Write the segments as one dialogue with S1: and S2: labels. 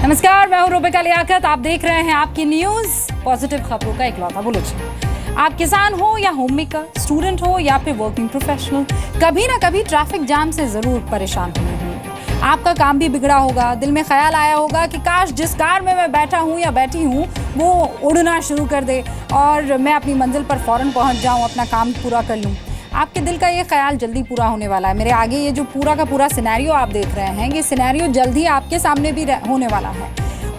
S1: नमस्कार, मैं हूं रूबिका लियाकत। आप देख रहे हैं आपकी न्यूज पॉजिटिव खबरों का इकलौता बुलेटिन। आप किसान हो या होम मेकर, स्टूडेंट हो या फिर वर्किंग प्रोफेशनल, कभी ना कभी ट्रैफिक जाम से जरूर परेशान हुए होंगे। आपका काम भी बिगड़ा होगा, दिल में ख्याल आया होगा कि काश जिस कार में मैं बैठा हूं या बैठी हूं वो उड़ना शुरू कर दे और मैं अपनी मंजिल पर फौरन पहुंच जाऊं, अपना काम पूरा कर लूं। आपके दिल का ये ख्याल जल्दी पूरा होने वाला है। मेरे आगे ये जो पूरा का पूरा सिनेरियो आप देख रहे हैं, ये सिनेरियो जल्द ही आपके सामने भी होने वाला है।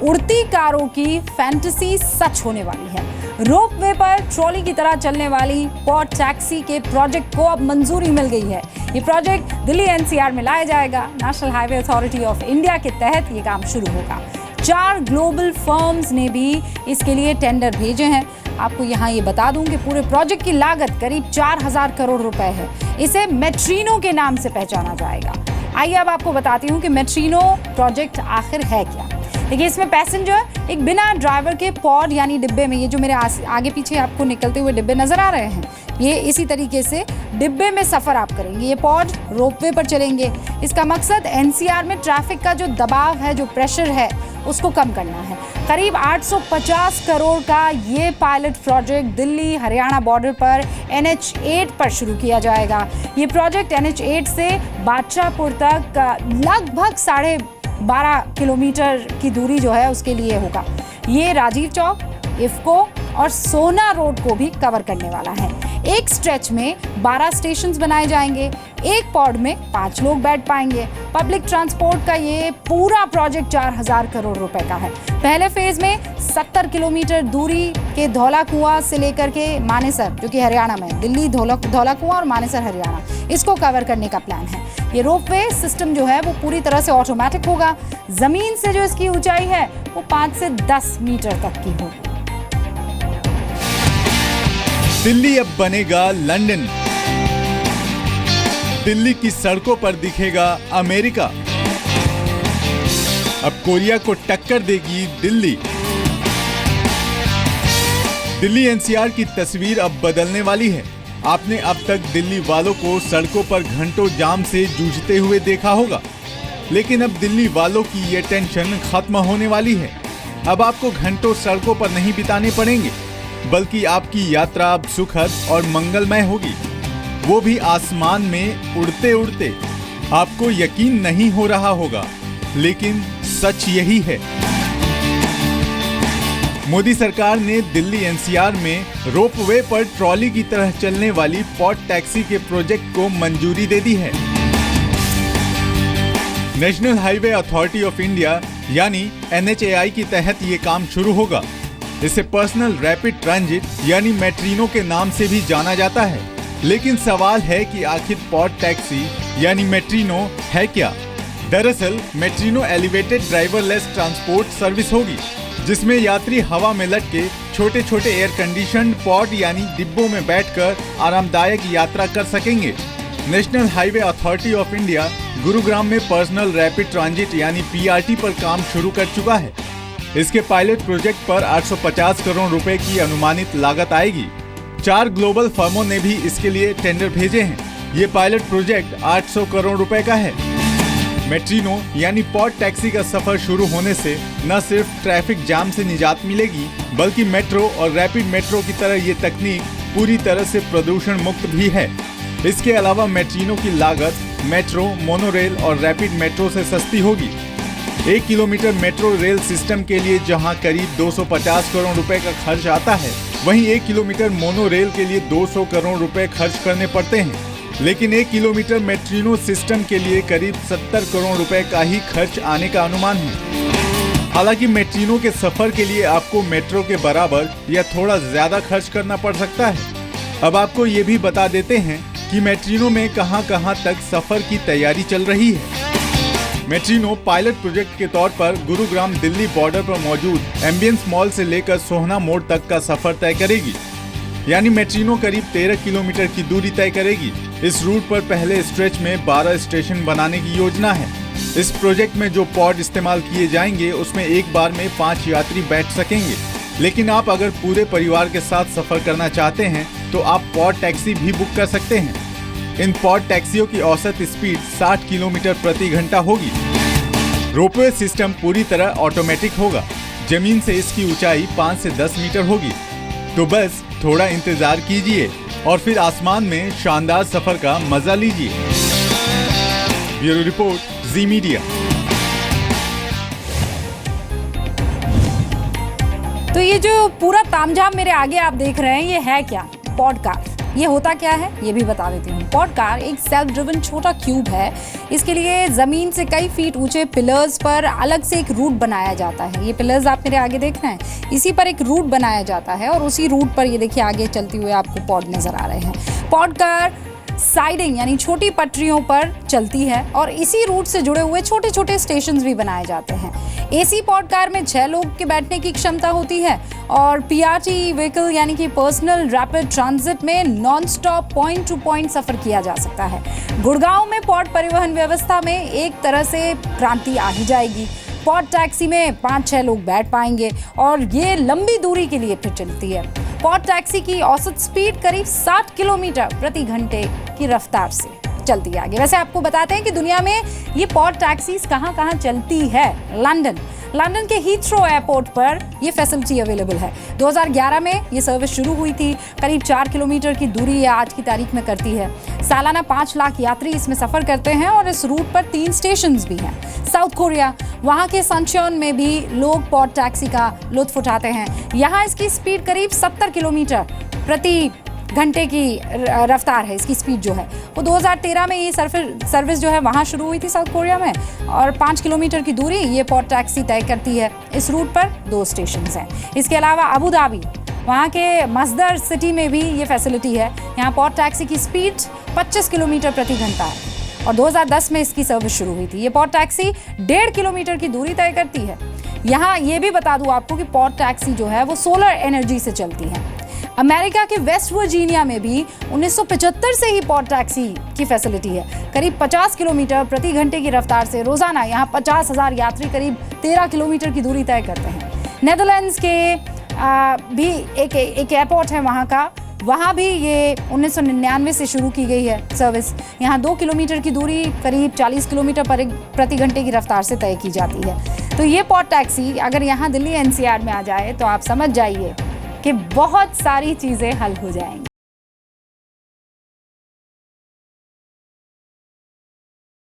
S1: उड़ती कारों की फैंटेसी सच होने वाली है। रोपवे पर ट्रॉली की तरह चलने वाली पॉड टैक्सी के प्रोजेक्ट को अब मंजूरी मिल गई है। ये प्रोजेक्ट दिल्ली एनसीआर में लाया जाएगा। National highway authority of India के तहत ये काम शुरू होगा। 4 ग्लोबल फर्म्स ने भी इसके लिए टेंडर भेजे हैं। आपको यहाँ ये बता दूं कि पूरे प्रोजेक्ट की लागत करीब 4000 करोड़ रुपए है। इसे मेट्रिनो के नाम से पहचाना जाएगा। आइए अब आपको बताती हूँ कि मेट्रिनो प्रोजेक्ट आखिर है क्या। देखिए, इसमें पैसेंजर एक बिना ड्राइवर के पॉड यानी डिब्बे में, ये जो मेरे आगे पीछे आपको निकलते हुए डिब्बे नजर आ रहे हैं, ये इसी तरीके से डिब्बे में सफर आप करेंगे। ये पॉड रोपवे पर चलेंगे। इसका मकसद एनसीआर में ट्रैफिक का जो दबाव है, जो प्रेशर है, उसको कम करना है। करीब 850 करोड़ का ये pilot project Delhi Haryana border पर NH8 पर शुरू किया जाएगा। ये प्रोजेक्ट NH8 से बादशाहपुर तक लगभग 12.5 किलोमीटर की दूरी जो है उसके लिए होगा। ये राजीव चौक, इफ्को और सोना रोड को भी कवर करने वाला है। एक स्ट्रेच में 12 स्टेशंस बनाए जाएंगे। एक पॉड में 5 लोग बैठ पाएंगे। पब्लिक ट्रांसपोर्ट का ये पूरा प्रोजेक्ट 4000 करोड़ रुपए का है। पहले फेज में 70 किलोमीटर दूरी के धौला कुआं से लेकर के मानेसर, जो कि हरियाणा में, दिल्ली धौला कुआं और मानेसर हरियाणा, इसको कवर करने का प्लान है। ये रोपवे सिस्टम जो है वो पूरी तरह से ऑटोमेटिक होगा। जमीन से जो इसकी ऊंचाई है वो 5 से 10 मीटर तक की होगी।
S2: दिल्ली अब बनेगा लंदन। दिल्ली की सड़कों पर दिखेगा अमेरिका। अब कोरिया को टक्कर देगी दिल्ली। दिल्ली एनसीआर की तस्वीर अब बदलने वाली है। आपने अब तक दिल्ली वालों को सड़कों पर घंटों जाम से जूझते हुए देखा होगा, लेकिन अब दिल्ली वालों की ये टेंशन खत्म होने वाली है। अब आपको घंटों सड़कों पर नहीं बिताने पड़ेंगे, बल्कि आपकी यात्रा अब सुखद और मंगलमय होगी, वो भी आसमान में उड़ते उड़ते। आपको यकीन नहीं हो रहा होगा, लेकिन सच यही है। मोदी सरकार ने दिल्ली एनसीआर में रोपवे पर ट्रॉली की तरह चलने वाली पॉड टैक्सी के प्रोजेक्ट को मंजूरी दे दी है। National highway authority of India यानी NHAI के तहत ये काम शुरू होगा। इसे पर्सनल रैपिड ट्रांजिट यानी मेट्रिनो के नाम से भी जाना जाता है। लेकिन सवाल है कि आखिर पॉड टैक्सी यानी मेट्रिनो है क्या? दरअसल मेट्रिनो एलिवेटेड ड्राइवरलेस ट्रांसपोर्ट सर्विस होगी, जिसमें यात्री हवा में लटके छोटे छोटे एयर कंडीशनड पॉड यानी डिब्बों में बैठकर आरामदायक यात्रा कर सकेंगे। National highway authority of India Gurugram में पर्सनल रैपिड ट्रांजिट यानी PRT पर काम शुरू कर चुका है। इसके पायलट प्रोजेक्ट पर 850 करोड़ रुपए की अनुमानित लागत आएगी। 4 ग्लोबल फर्मों ने भी इसके लिए टेंडर भेजे हैं। ये पायलट प्रोजेक्ट 800 करोड़ रुपए का है। मेट्रिनो यानी पॉड टैक्सी का सफर शुरू होने से न सिर्फ ट्रैफिक जाम से निजात मिलेगी, बल्कि मेट्रो और रैपिड मेट्रो की तरह ये तकनीक पूरी तरह से प्रदूषण मुक्त भी है। इसके अलावा मेट्रिनो की लागत मेट्रो, मोनोरेल और रैपिड मेट्रो से सस्ती होगी। 1 किलोमीटर मेट्रो रेल सिस्टम के लिए जहां करीब 250 करोड़ रुपए का खर्च आता है, वहीं 1 किलोमीटर मोनो रेल के लिए 200 करोड़ रुपए खर्च करने पड़ते हैं। लेकिन 1 किलोमीटर मेट्रिनो सिस्टम के लिए करीब 70 करोड़ रुपए का ही खर्च आने का अनुमान है। हालांकि मेट्रिनो के सफर के लिए आपको मेट्रो के बराबर या थोड़ा ज्यादा खर्च करना पड़ सकता है। अब आपको ये भी बता देते हैं कि मेट्रिनो में कहां-कहां तक सफर की तैयारी चल रही है। मेट्रिनो पायलट प्रोजेक्ट के तौर पर गुरुग्राम दिल्ली बॉर्डर पर मौजूद एम्बियंस मॉल से लेकर सोहना मोड़ तक का सफर तय करेगी। यानी मेट्रिनो करीब 13 किलोमीटर की दूरी तय करेगी। इस रूट पर पहले स्ट्रेच में 12 स्टेशन बनाने की योजना है। इस प्रोजेक्ट में जो पॉड इस्तेमाल किए जाएंगे उसमें एक बार में 5 यात्री बैठ सकेंगे। लेकिन आप अगर पूरे परिवार के साथ सफर करना चाहते हैं तो आप पॉड टैक्सी भी बुक कर सकते हैं। इन पॉड टैक्सियों की औसत स्पीड 60 किलोमीटर प्रति घंटा होगी। रोपवे सिस्टम पूरी तरह ऑटोमेटिक होगा। जमीन से इसकी ऊंचाई 5 से 10 मीटर होगी। तो बस थोड़ा इंतजार कीजिए और फिर आसमान में शानदार सफर का मजा लीजिए। ब्यूरो रिपोर्ट, जी मीडिया।
S1: तो ये जो पूरा तामझाम मेरे आगे आप देख रहे हैं, ये है क्या? पॉडकार। ये होता क्या है ये भी बता देती हूँ। पॉडकार एक सेल्फ ड्रिवन छोटा क्यूब है। इसके लिए जमीन से कई फीट ऊंचे पिलर्स पर अलग से एक रूट बनाया जाता है। ये पिलर्स आप मेरे आगे देख रहे हैं, इसी पर एक रूट बनाया जाता है और उसी रूट पर ये देखिए आगे चलते हुए आपको पॉड नजर आ रहे हैं। पॉडकार साइडिंग यानी छोटी पटरियों पर चलती है और इसी रूट से जुड़े हुए छोटे छोटे स्टेशंस भी बनाए जाते हैं। एसी पॉडकार में 6 लोग के बैठने की क्षमता होती है और पीआरटी व्हीकल यानी कि पर्सनल रैपिड ट्रांजिट में non stop point to point सफर किया जा सकता है। गुड़गांव में पॉड परिवहन व्यवस्था में एक तरह से क्रांति आ ही जाएगी। पॉड टैक्सी में 5-6 लोग बैठ पाएंगे और ये लंबी दूरी के लिए फिर चलती है। पॉड टैक्सी की औसत स्पीड करीब 60 किलोमीटर प्रति घंटे की रफ्तार से चलती है आगे। वैसे आपको बताते हैं कि दुनिया में ये पॉड टैक्सीज कहाँ चलती है। लंदन के हीथ्रो एयरपोर्ट पर ये फैसिलिटी अवेलेबल है। 2011 में ये सर्विस शुरू हुई थी। करीब 4 किलोमीटर की दूरी ये आज की तारीख में करती है। सालाना 5 लाख यात्री इसमें सफर करते हैं और इस रूट पर 3 स्टेशंस भी हैं। साउथ कोरिया, वहाँ के सनशॉन में भी लोग पॉड टैक्सी का लुत्फ उठाते हैं। यहाँ इसकी स्पीड करीब 70 किलोमीटर प्रति घंटे की रफ्तार है। इसकी स्पीड जो है वो 2013 में ये सर्विस जो है वहाँ शुरू हुई थी साउथ कोरिया में और 5 किलोमीटर की दूरी ये पॉड टैक्सी तय करती है। इस रूट पर 2 स्टेशन हैं। इसके अलावा अबू धाबी, वहाँ के मस्दर सिटी में भी ये फैसिलिटी है। यहाँ पॉड टैक्सी की स्पीड 25 किलोमीटर प्रति घंटा है और 2010 में इसकी सर्विस शुरू हुई थी। ये पॉड टैक्सी 1.5 किलोमीटर की दूरी तय करती है। यहाँ ये भी बता दूँ आपको कि पॉड टैक्सी जो है वो सोलर एनर्जी से चलती है। अमेरिका के वेस्ट वर्जीनिया में भी 1975 से ही पॉड टैक्सी की फैसिलिटी है। करीब 50 किलोमीटर प्रति घंटे की रफ्तार से रोजाना यहाँ 50,000 यात्री करीब 13 किलोमीटर की दूरी तय करते हैं। नेदरलैंड्स के भी एक एयरपोर्ट है वहाँ भी ये 1999 से शुरू की गई है सर्विस। यहाँ 2 किलोमीटर की दूरी करीब 40 किलोमीटर प्रति घंटे की रफ्तार से तय की जाती है। तो ये पॉड टैक्सी अगर यहाँ दिल्ली एनसीआर में आ जाए तो आप समझ जाइए कि बहुत सारी चीज़ें हल हो जाएंगी।